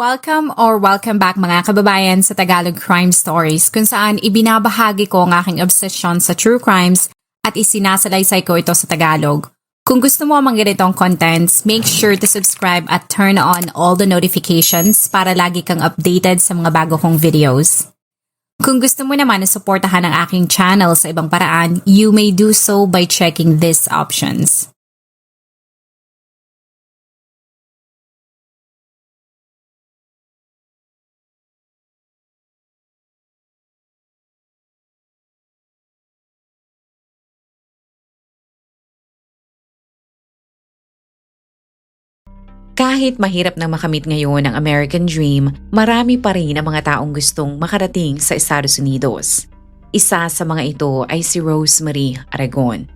Welcome back mga kababayan sa Tagalog Crime Stories kung saan ibinabahagi ko ang aking obsession sa true crimes at isinasalaysay ko ito sa Tagalog. Kung gusto mo ang mga ganitong contents, make sure to subscribe at turn on all the notifications para lagi kang updated sa mga bago kong videos. Kung gusto mo naman na suportahan ang aking channel sa ibang paraan, you may do so by checking these options. Kahit mahirap na makamit ngayon ang American Dream, marami pa rin ang mga taong gustong makarating sa Estados Unidos. Isa sa mga ito ay si Rosemary Aragon.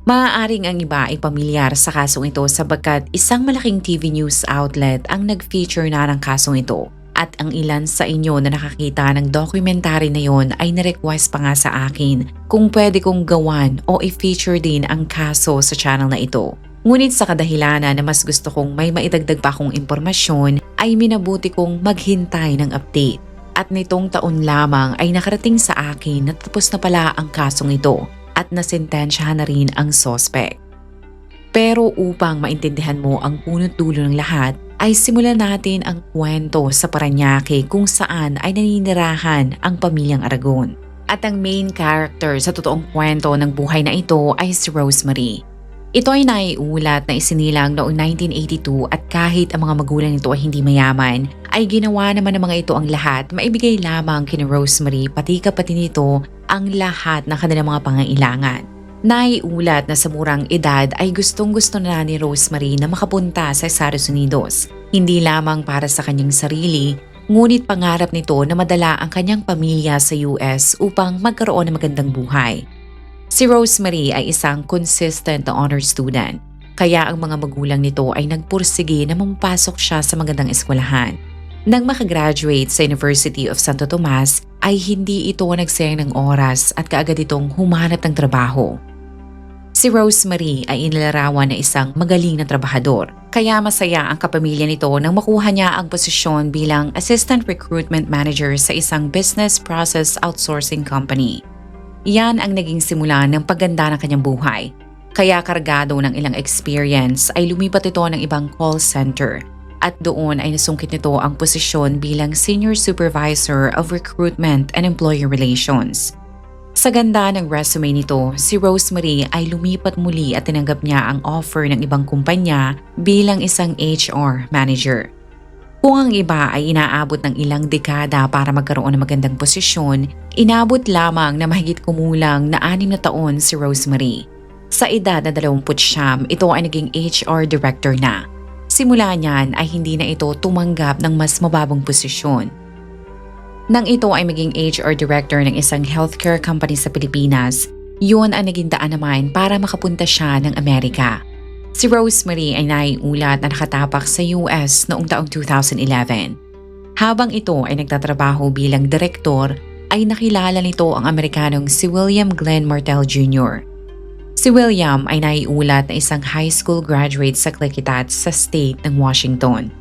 Maaaring ang iba ay pamilyar sa kasong ito sapagkat isang malaking TV news outlet ang nag-feature na ng kasong ito. At ang ilan sa inyo na nakakita ng documentary na yon ay na-request pa nga sa akin kung pwede kong gawan o i-feature din ang kaso sa channel na ito. Ngunit sa kadahilanan na mas gusto kong may maidagdag pa akong impormasyon ay minabuti kong maghintay ng update. At nitong taon lamang ay nakarating sa akin na tapos na pala ang kasong ito at nasentensyahan na rin ang suspect. Pero upang maintindihan mo ang punot dulo ng lahat ay simulan natin ang kwento sa Parañaque kung saan ay naninirahan ang pamilyang Aragon. At ang main character sa totoong kwento ng buhay na ito ay si Rosemary. Ito ay naiulat na isinilang noong 1982 at kahit ang mga magulang nito ay hindi mayaman, ay ginawa naman ng mga ito ang lahat maibigay lamang kina Rosemary pati kapatid nito ang lahat ng kanilang mga pangailangan. Naiulat na sa murang edad ay gustong-gusto na ni Rosemary na makapunta sa Estados Unidos. Hindi lamang para sa kanyang sarili, ngunit pangarap nito na madala ang kanyang pamilya sa US upang magkaroon ng magandang buhay. Si Rosemary ay isang consistent na honor student, kaya ang mga magulang nito ay nagpursige na mapasok siya sa magandang eskwelahan. Nang makagraduate sa University of Santo Tomas ay hindi ito nagsayang ng oras at kaagad itong humanap ng trabaho. Si Rosemary ay inilarawan na isang magaling na trabahador, kaya masaya ang kapamilya nito nang makuha niya ang posisyon bilang Assistant Recruitment Manager sa isang business process outsourcing company. Yan ang naging simula ng pagganda ng kanyang buhay. Kaya kargado ng ilang experience ay lumipat ito ng ibang call center at doon ay nasungkit nito ang posisyon bilang Senior Supervisor of Recruitment and Employee Relations. Sa ganda ng resume nito, si Rosemary ay lumipat muli at tinanggap niya ang offer ng ibang kumpanya bilang isang HR manager. Kung ang iba ay inaabot ng ilang dekada para magkaroon ng magandang posisyon, inabot lamang na mahigit kumulang na 6 na taon si Rosemary. Sa edad na 29, ito ay naging HR director na. Simula niyan ay hindi na ito tumanggap ng mas mababang posisyon. Nang ito ay maging HR director ng isang healthcare company sa Pilipinas, yun ang naging daan naman para makapunta siya ng Amerika. Si Rosemary ay naiulat na nakatapak sa US noong taong 2011. Habang ito ay nagtatrabaho bilang direktor, ay nakilala nito ang Amerikanong si William Glenn Martel Jr. Si William ay naiulat na isang high school graduate sa Clickitat sa state ng Washington.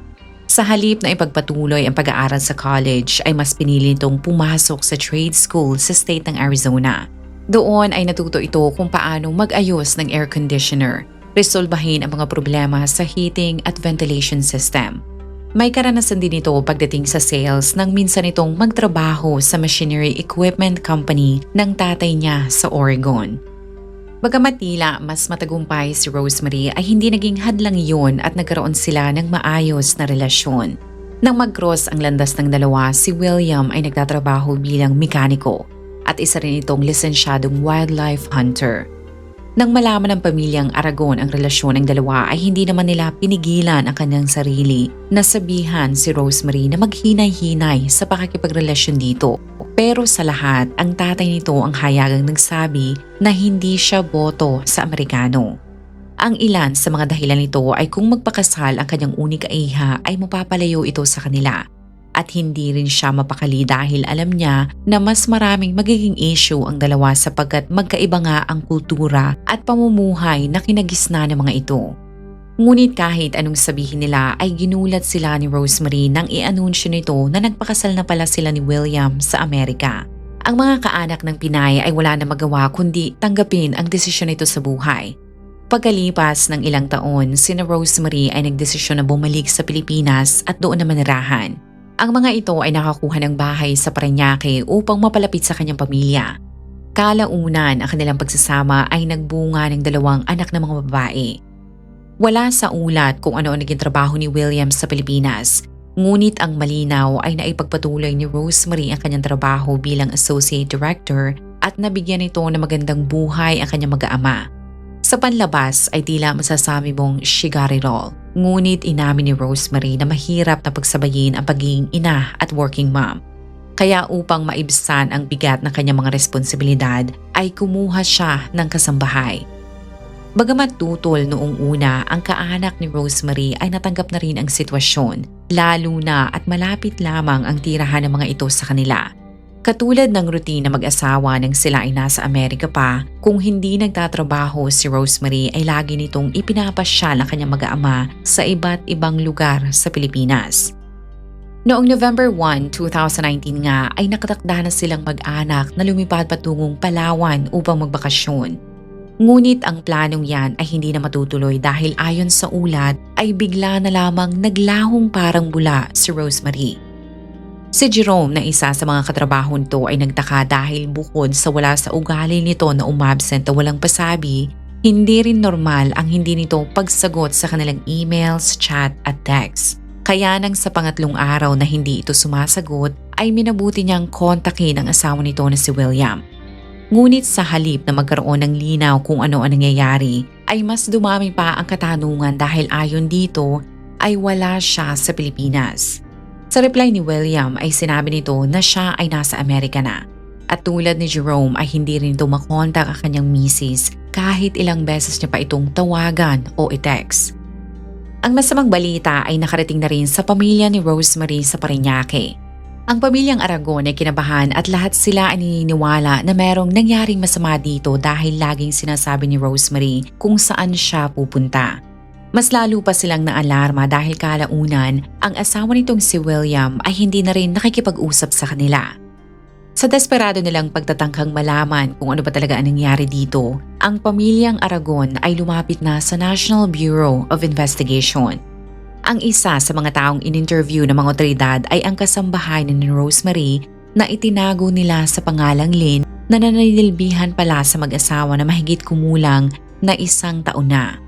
Sa halip na ipagpatuloy ang pag-aaral sa college ay mas pinili nitong pumasok sa trade school sa state ng Arizona. Doon ay natuto ito kung paano mag-ayos ng air conditioner, resolbahin ang mga problema sa heating at ventilation system. May karanasan din ito pagdating sa sales nang minsan itong magtrabaho sa machinery equipment company ng tatay niya sa Oregon. Bagamat tila mas matagumpay si Rosemary ay hindi naging hadlang iyon at nagkaroon sila ng maayos na relasyon. Nang mag-cross ang landas ng dalawa, si William ay nagtatrabaho bilang mekaniko at isa rin itong lisensyadong wildlife hunter. Nang malaman ng pamilyang Aragon ang relasyon ng dalawa ay hindi naman nila pinigilan ang kanyang sarili na sabihan si Rosemary na maghinay-hinay sa pakikipagrelasyon dito. Pero sa lahat, ang tatay nito ang hayagang nagsabi na hindi siya boto sa Amerikano. Ang ilan sa mga dahilan nito ay kung magpakasal ang kanyang unika iha ay mapapalayo ito sa kanila. At hindi rin siya mapakali dahil alam niya na mas maraming magiging issue ang dalawa sapagkat magkaiba nga ang kultura at pamumuhay na kinagisna ng mga ito. Ngunit kahit anong sabihin nila ay ginulat sila ni Rosemary nang i-anunsyo nito na nagpakasal na pala sila ni William sa Amerika. Ang mga kaanak ng Pinay ay wala na magawa kundi tanggapin ang desisyon nito sa buhay. Pagkalipas ng ilang taon, sina Rosemary ay nagdesisyon na bumalik sa Pilipinas at doon na manirahan. Ang mga ito ay nakakuha ng bahay sa Parañaque upang mapalapit sa kanyang pamilya. Kalaunan ang kanilang pagsasama ay nagbunga ng 2 anak na mga babae. Wala sa ulat kung ano ang naging trabaho ni William sa Pilipinas, ngunit ang malinaw ay naipagpatuloy ni Rosemary ang kanyang trabaho bilang Associate Director at nabigyan nito ng magandang buhay ang kanyang mag-aama. Sa panlabas ay tila masasabi mong shigarirol, ngunit inamin ni Rosemary na mahirap na pagsabayin ang pagiging ina at working mom. Kaya upang maibsan ang bigat ng kanyang mga responsibilidad ay kumuha siya ng kasambahay. Bagamat tutol noong una, ang kaanak ni Rosemary ay natanggap na rin ang sitwasyon, lalo na at malapit lamang ang tirahan ng mga ito sa kanila. Katulad ng routine na mag-asawa nang sila ay nasa Amerika pa, kung hindi nagtatrabaho si Rosemary ay lagi nitong ipinapasyal ang kanyang mag-aama sa iba't ibang lugar sa Pilipinas. Noong November 1, 2019 nga ay nakatakda na silang mag-anak na lumipad patungong Palawan upang magbakasyon. Ngunit ang planong yan ay hindi na matutuloy dahil ayon sa ulat ay bigla na lamang naglahong parang bula si Rosemary. Si Jerome na isa sa mga katrabaho nito ay nagtaka dahil bukod sa wala sa ugali nito na umabsent na walang pasabi, hindi rin normal ang hindi nito pagsagot sa kanilang emails, chat at text. Kaya nang sa pangatlong araw na hindi ito sumasagot ay minabuti niyang kontakin ang asawa nito na si William. Ngunit sa halip na magkaroon ng linaw kung ano ang nangyayari, ay mas dumami pa ang katanungan dahil ayon dito ay wala siya sa Pilipinas. Sa reply ni William ay sinabi nito na siya ay nasa Amerika na. At tulad ni Jerome ay hindi rin ito makontak ang kanyang misis kahit ilang beses niya pa itong tawagan o i-text. Ang masamang balita ay nakarating na rin sa pamilya ni Rosemary sa Parañaque. Ang pamilyang Aragon ay kinabahan at lahat sila ay naniniwala na merong nangyaring masama dito dahil laging sinasabi ni Rosemary kung saan siya pupunta. Mas lalo pa silang naalarma dahil kalaunan ang asawa nitong si William ay hindi na rin nakikipag-usap sa kanila. Sa desperado nilang pagtatangkang malaman kung ano ba talaga ang nangyari dito, ang pamilyang Aragon ay lumapit na sa National Bureau of Investigation. Ang isa sa mga taong in-interview ng mga otoridad ay ang kasambahay ni Rosemary na itinago nila sa pangalang Lynn na nananilbihan pala sa mag-asawa na mahigit kumulang na 1 taon na.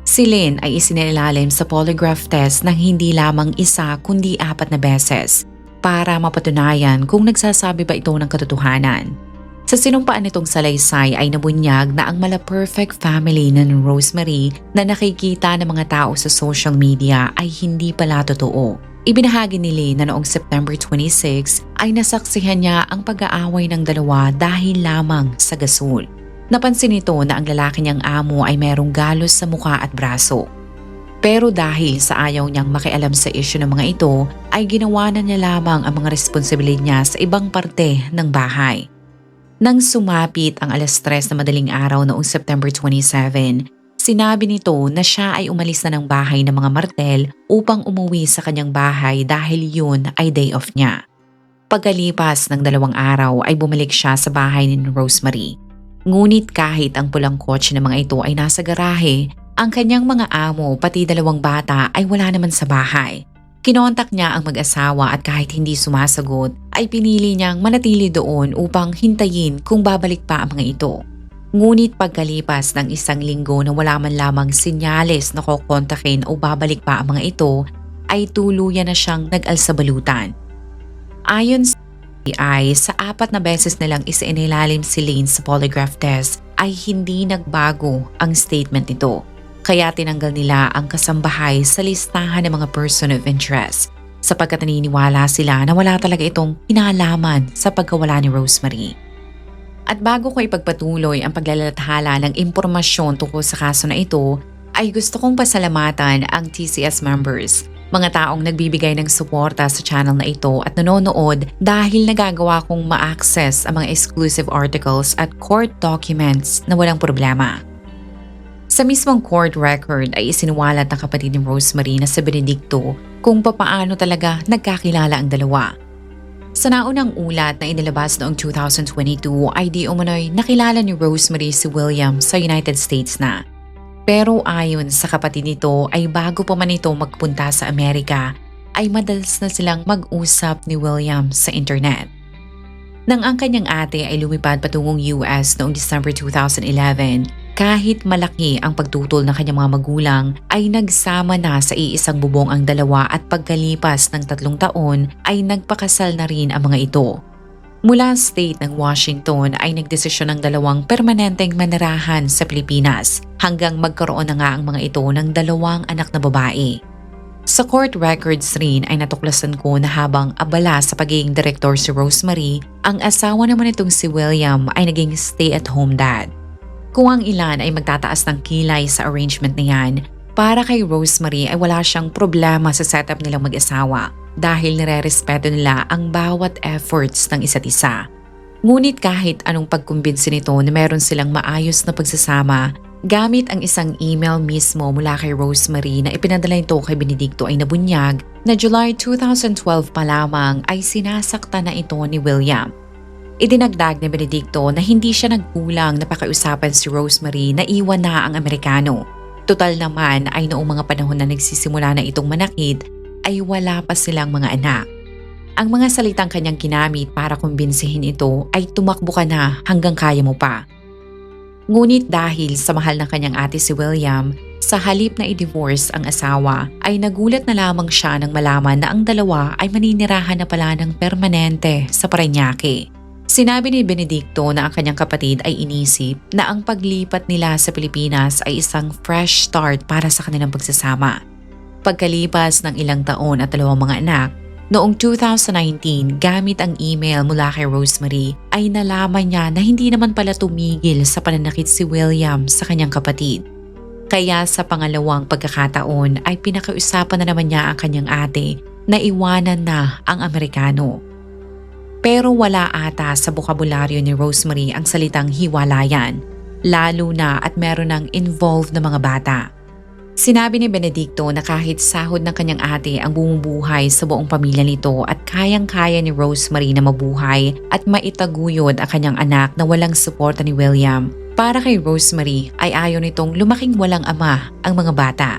Si Lynn ay isinailalim sa polygraph test ng hindi lamang 1 kundi 4 na beses para mapatunayan kung nagsasabi ba ito ng katotohanan. Sa sinumpaan nitong salaysay ay nabunyag na ang mala-perfect family ng Rosemary na nakikita ng mga tao sa social media ay hindi pala totoo. Ibinahagi ni Lynn na noong September 26 ay nasaksihan niya ang pag-aaway ng dalawa dahil lamang sa gasol. Napansin nito na ang lalaki niyang amo ay merong galos sa mukha at braso. Pero dahil sa ayaw niyang makialam sa isyu ng mga ito, ay ginawa na niya lamang ang mga responsibilidad niya sa ibang parte ng bahay. Nang sumapit ang 3:00 na madaling araw noong September 27, sinabi nito na siya ay umalis na ng bahay ng mga Martel upang umuwi sa kanyang bahay dahil yun ay day off niya. Pagkalipas ng 2 araw ay bumalik siya sa bahay ni Rosemary. Ngunit kahit ang pulang kotse ng mga ito ay nasa garahe, ang kanyang mga amo pati 2 bata ay wala naman sa bahay. Kinontak niya ang mag-asawa at kahit hindi sumasagot ay pinili niyang manatili doon upang hintayin kung babalik pa ang mga ito. Ngunit pagkalipas ng 1 linggo na wala man lamang sinyales na kokontakin o babalik pa ang mga ito, ay tuluyan na siyang nag-alsabalutan. Ayon sa FBI, sa 4 na beses nilang isinilalim si Lynn sa polygraph test ay hindi nagbago ang statement nito. Kaya tinanggal nila ang kasambahay sa listahan ng mga person of interest sapagkat naniniwala sila na wala talaga itong kinalaman sa pagkawala ni Rosemary. At bago ko ipagpatuloy ang paglalathala ng impormasyon tungkol sa kaso na ito, ay gusto kong pasalamatan ang TCS members, mga taong nagbibigay ng suporta sa channel na ito at nanonood dahil nagagawa kong ma-access ang mga exclusive articles at court documents na walang problema. Sa mismong court record ay isinuwalat ng kapatid ni Rosemary na si Benedicto kung papaano talaga nagkakilala ang dalawa. Sa naunang ulat na inilabas noong 2022 ay di umano'y nakilala ni Rosemary si William sa United States na. Pero ayon sa kapatid nito ay bago pa man ito magpunta sa Amerika ay madalas na silang mag-usap ni William sa internet. Nang ang kanyang ate ay lumipad patungong US noong December 2011, kahit malaki ang pagtutol ng kanyang mga magulang ay nagsama na sa iisang bubong ang dalawa at pagkalipas ng 3 taon ay nagpakasal na rin ang mga ito. Mula state ng Washington ay nagdesisyon ng dalawang permanenteng manirahan sa Pilipinas hanggang magkaroon na nga ang mga ito ng 2 anak na babae. Sa court records rin ay natuklasan ko na habang abala sa pagiging direktor si Rosemary, ang asawa naman itong si William ay naging stay-at-home dad. Kung ang ilan ay magtataas ng kilay sa arrangement na yan, para kay Rosemary ay wala siyang problema sa setup nilang mag-asawa dahil nire-respeto nila ang bawat efforts ng isa't isa. Ngunit kahit anong pagkumbinsi nito na meron silang maayos na pagsasama, gamit ang isang email mismo mula kay Rosemary na ipinadala ito kay Benedicto ay nabunyag na July 2012 pa lamang ay sinasaktan na ito ni William. Idinagdag ni Benedicto na hindi siya nagkulang na pakiusapan si Rosemary na iwan na ang Amerikano. Total naman ay noong mga panahon na nagsisimula na itong manakit ay wala pa silang mga anak. Ang mga salitang kanyang ginamit para kumbinsihin ito ay tumakbo ka na hanggang kaya mo pa. Ngunit dahil sa mahal ng kanyang ate si William, sa halip na i-divorce ang asawa ay nagulat na lamang siya nang malaman na ang dalawa ay maninirahan na pala ng permanente sa Parañaque. Sinabi ni Benedicto na ang kanyang kapatid ay inisip na ang paglipat nila sa Pilipinas ay isang fresh start para sa kanilang pagsasama. Pagkalipas ng ilang taon at 2 mga anak, noong 2019 gamit ang email mula kay Rosemary ay nalaman niya na hindi naman pala tumigil sa pananakit si William sa kanyang kapatid. Kaya sa pangalawang pagkakataon ay pinakiusapan na naman niya ang kanyang ate na iwanan na ang Amerikano. Pero wala ata sa bokabularyo ni Rosemary ang salitang hiwalayan, lalo na at meron ng involved na mga bata. Sinabi ni Benedicto na kahit sahod ng kanyang ate ang bumubuhay sa buong pamilya nito at kayang-kaya ni Rosemary na mabuhay at maitaguyod ang kanyang anak na walang suporta ni William, para kay Rosemary ay ayaw nitong lumaking walang ama ang mga bata.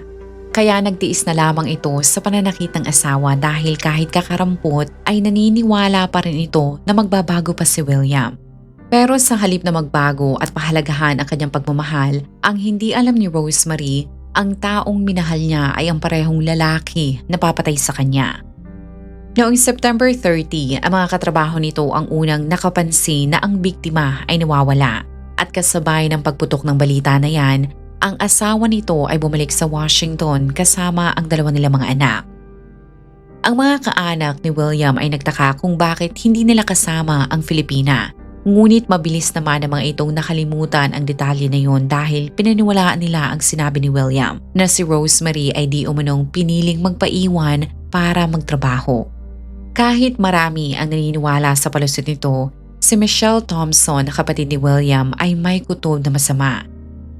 Kaya nagtiis na lamang ito sa pananakit ng asawa dahil kahit kakarampot ay naniniwala pa rin ito na magbabago pa si William. Pero sa halip na magbago at pahalagahan ang kanyang pagmamahal, ang hindi alam ni Rosemary, ang taong minahal niya ay ang parehong lalaki na papatay sa kanya. Noong September 30, ang mga katrabaho nito ang unang nakapansin na ang biktima ay nawawala. At kasabay ng pagputok ng balita na yan, ang asawa nito ay bumalik sa Washington kasama ang 2 nilang mga anak. Ang mga kaanak ni William ay nagtaka kung bakit hindi nila kasama ang Filipina. Ngunit mabilis naman ang mga itong nakalimutan ang detalye na yun dahil pinaniwalaan nila ang sinabi ni William na si Rosemary ay di umanong piniling magpaiwan para magtrabaho. Kahit marami ang naniniwala sa palusot nito, si Michelle Thompson na kapatid ni William ay may kutob na masama.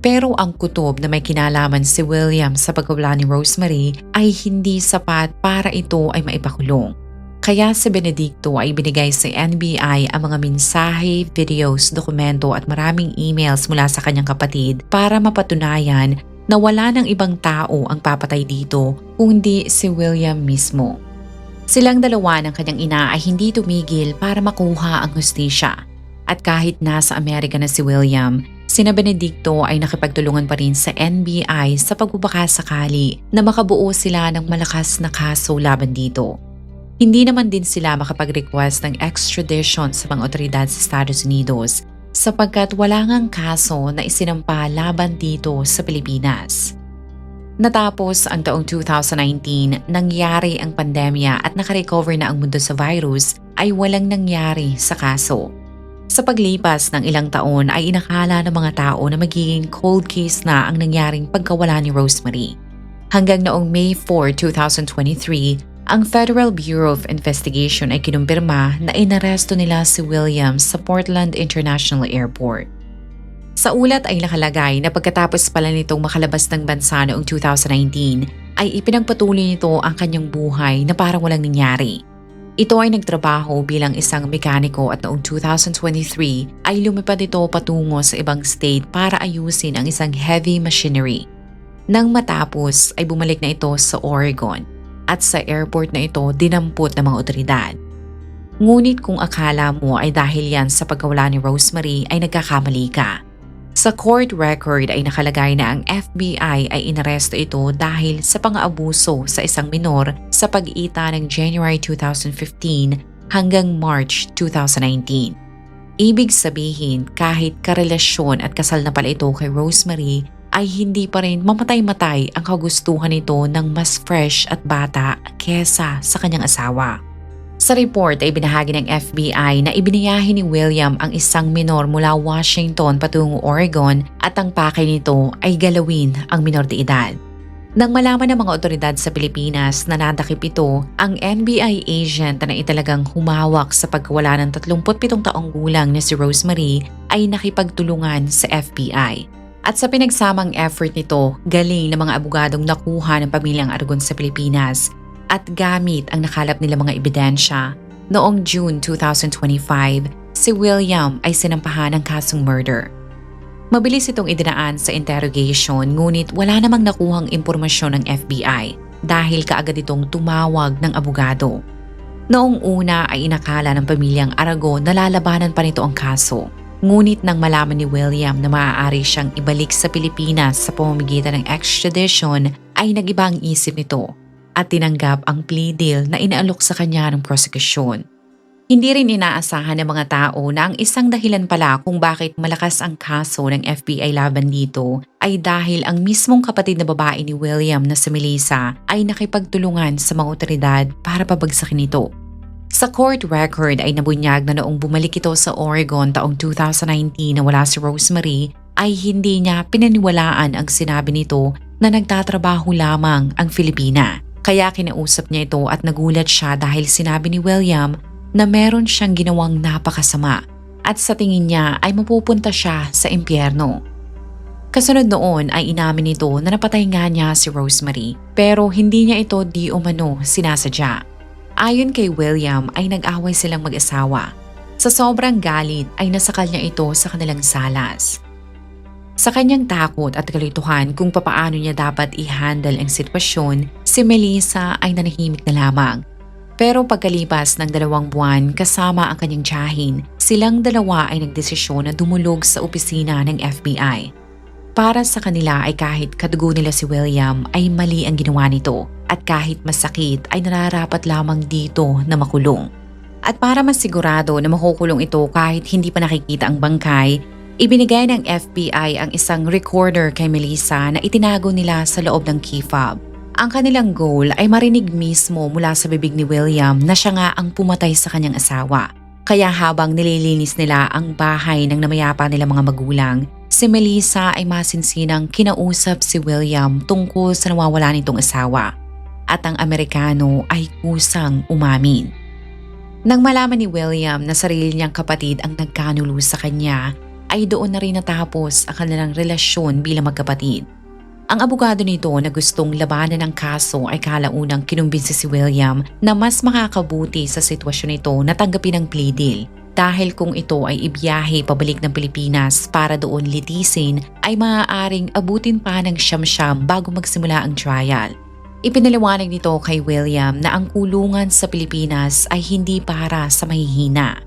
Pero ang kutob na may kinalaman si William sa pagkawala ni Rosemary ay hindi sapat para ito ay maipakulong. Kaya si Benedicto ay binigay sa NBI ang mga mensahe, videos, dokumento at maraming emails mula sa kanyang kapatid para mapatunayan na wala ng ibang tao ang papatay dito kundi si William mismo. Silang dalawa ng kanyang ina ay hindi tumigil para makuha ang hustisya. At kahit nasa Amerika na si William, sina Benedicto ay nakipagtulungan pa rin sa NBI sa pagbabakasakali na makabuo sila ng malakas na kaso laban dito. Hindi naman din sila makapag-request ng extradition sa mga otoridad sa Estados Unidos sapagkat wala ngang kaso na isinampa laban dito sa Pilipinas. Natapos ang taong 2019, nangyari ang pandemya at nakarecover na ang mundo sa virus ay walang nangyari sa kaso. Sa paglipas ng ilang taon ay inakala ng mga tao na magiging cold case na ang nangyaring pagkawala ni Rosemary. Hanggang noong May 4, 2023, ang Federal Bureau of Investigation ay kinumpirma na inaresto nila si William sa Portland International Airport. Sa ulat ay nakalagay na pagkatapos pala nitong makalabas ng bansa noong 2019 ay ipinagpatuloy nito ang kanyang buhay na parang walang nangyari. Ito ay nagtrabaho bilang isang mekaniko at noong 2023 ay lumipad ito patungo sa ibang state para ayusin ang isang heavy machinery. Nang matapos ay bumalik na ito sa Oregon at sa airport na ito dinampot ng mga otoridad. Ngunit kung akala mo ay dahil yan sa pagkawala ni Rosemary ay nagkakamali ka. Sa court record ay nakalagay na ang FBI ay inaresto ito dahil sa pang-aabuso sa isang minor sa pag-iita ng January 2015 hanggang March 2019. Ibig sabihin kahit karelasyon at kasal na pala ito kay Rosemary ay hindi pa rin mamatay-matay ang kagustuhan nito ng mas fresh at bata kesa sa kanyang asawa. Sa report ay binahagi ng FBI na ibiniyahe ni William ang isang minor mula Washington patungo Oregon at ang pakay nito ay galawin ang minor de edad. Nang malaman ng mga otoridad sa Pilipinas na nadakip ito, ang NBI agent na italagang humawak sa pagkawala ng 37 taong gulang na si Rosemary ay nakipagtulungan sa FBI. At sa pinagsamang effort nito, galing ng mga abogadong nakuha ng pamilyang Aragon sa Pilipinas at gamit ang nakalap nila mga ebidensya, noong June 2025, si William ay sinampahan ng kasong murder. Mabilis itong idinaan sa interrogation ngunit wala namang nakuhang impormasyon ng FBI dahil kaagad itong tumawag ng abogado. Noong una ay inakala ng pamilyang Aragon na lalabanan pa nito ang kaso. Ngunit nang malaman ni William na maaari siyang ibalik sa Pilipinas sa pamamagitan ng extradition ay nag-iba ang isip nito at tinanggap ang plea deal na inaalok sa kanya ng prosekusyon. Hindi rin inaasahan ng mga tao na ang isang dahilan pala kung bakit malakas ang kaso ng FBI laban dito ay dahil ang mismong kapatid na babae ni William na si Melissa ay nakipagtulungan sa mga otoridad para pabagsakin ito. Sa court record ay nabunyag na noong bumalik ito sa Oregon taong 2019 na wala si Rosemary ay hindi niya pinaniwalaan ang sinabi nito na nagtatrabaho lamang ang Filipina. Kaya kinausap niya ito at nagulat siya dahil sinabi ni William na meron siyang ginawang napakasama at sa tingin niya ay mapupunta siya sa impyerno. Kasunod noon ay inamin nito na napatay nga niya si Rosemary pero hindi niya ito di umano sinasadya. Ayon kay William ay nag-away silang mag-asawa. Sa sobrang galit ay nasakal niya ito sa kanilang salas. Sa kanyang takot at kalituhan kung papaano niya dapat i-handle ang sitwasyon, si Melissa ay nanahimik na lamang. Pero pagkalipas ng 2 buwan kasama ang kanyang tiyahin, silang dalawa ay nagdesisyon na dumulog sa opisina ng FBI. Para sa kanila ay kahit kadugo nila si William ay mali ang ginawa nito at kahit masakit ay nararapat lamang dito na makulong. At para masigurado na makukulong ito kahit hindi pa nakikita ang bangkay, ibinigay ng FBI ang isang recorder kay Melissa na itinago nila sa loob ng key fob. Ang kanilang goal ay marinig mismo mula sa bibig ni William na siya nga ang pumatay sa kanyang asawa. Kaya habang nililinis nila ang bahay ng namayapa nilang mga magulang, si Melissa ay masinsinang kinausap si William tungkol sa nawawala nitong asawa. At ang Amerikano ay kusang umamin. Nang malaman ni William na sarili niyang kapatid ang nagkanulo sa kanya, ay doon na rin natapos ang kanilang relasyon bilang magkapatid. Ang abogado nito na gustong labanan ng kaso ay kalaunang kinumbinsi si William na mas makakabuti sa sitwasyon nito na tanggapin ang plea deal dahil kung ito ay ibiyahe pabalik ng Pilipinas para doon litisin ay maaaring abutin pa ng siyam-siyam bago magsimula ang trial. Ipinaliwanag nito kay William na ang kulungan sa Pilipinas ay hindi para sa mahihina.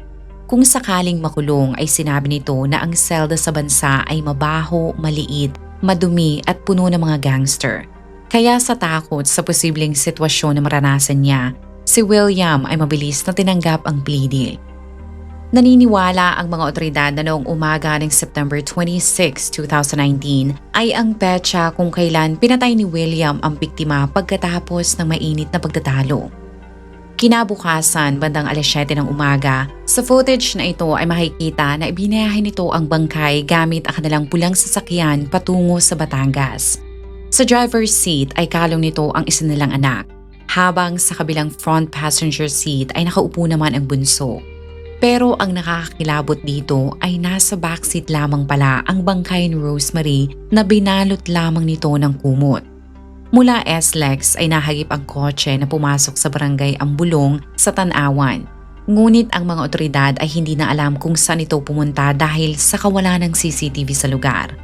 Kung sakaling makulong ay sinabi nito na ang selda sa bansa ay mabaho, maliit, madumi at puno ng mga gangster. Kaya sa takot sa posibleng sitwasyon na maranasan niya, si William ay mabilis na tinanggap ang plea deal. Naniniwala ang mga otoridad na noong umaga ng September 26, 2019 ay ang petsa kung kailan pinatay ni William ang biktima pagkatapos ng mainit na pagtatalo. Kinabukasan, bandang 7:00 ng umaga, sa footage na ito ay makikita na ibinayahe nito ang bangkay gamit ang kanilang pulang sasakyan patungo sa Batangas. Sa driver's seat ay kalong nito ang isa nilang anak, habang sa kabilang front passenger seat ay nakaupo naman ang bunso. Pero ang nakakakilabot dito ay nasa backseat lamang pala ang bangkay ni Rosemary na binalot lamang nito ng kumot. Mula SLEX ay nahagip ang kotse na pumasok sa barangay Ambulong sa Tanawan. Ngunit ang mga otoridad ay hindi na alam kung saan ito pumunta dahil sa kawalan ng CCTV sa lugar.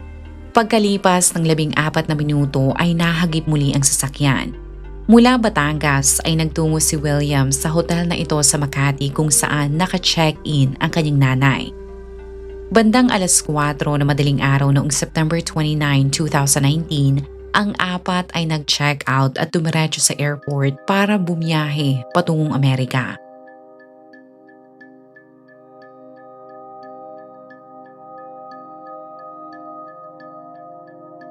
Pagkalipas ng 14 na minuto ay nahagip muli ang sasakyan. Mula Batangas ay nagtungo si William sa hotel na ito sa Makati kung saan naka-check-in ang kanyang nanay. Bandang 4:00 na madaling araw noong September 29, 2019, ang apat ay nag-check out at dumiretso sa airport para bumiyahe patungong Amerika.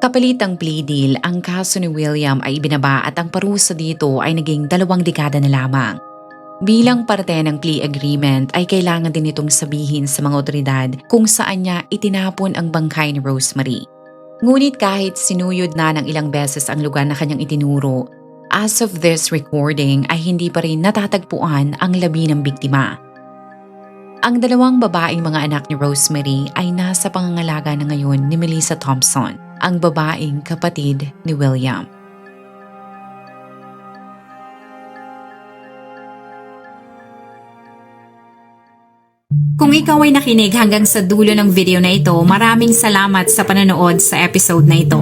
Kapalit ang plea deal, ang kaso ni William ay ibinaba at ang parusa dito ay naging 2 dekada na lamang. Bilang parte ng plea agreement ay kailangan din itong sabihin sa mga otoridad kung saan niya itinapon ang bangkay ni Rosemary. Ngunit kahit sinuyod na ng ilang beses ang lugar na kanyang itinuro, as of this recording ay hindi pa rin natatagpuan ang labi ng biktima. Ang 2 babaeng mga anak ni Rosemary ay nasa pangangalaga na ngayon ni Melissa Thompson, ang babaeng kapatid ni William. Kung ikaw ay nakinig hanggang sa dulo ng video na ito, maraming salamat sa panonood sa episode na ito.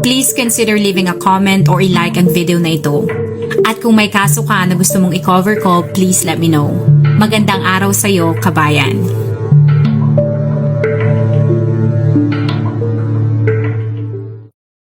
Please consider leaving a comment or i-like ang video na ito. At kung may kaso ka na gusto mong i-cover ko, please let me know. Magandang araw sa iyo, kabayan.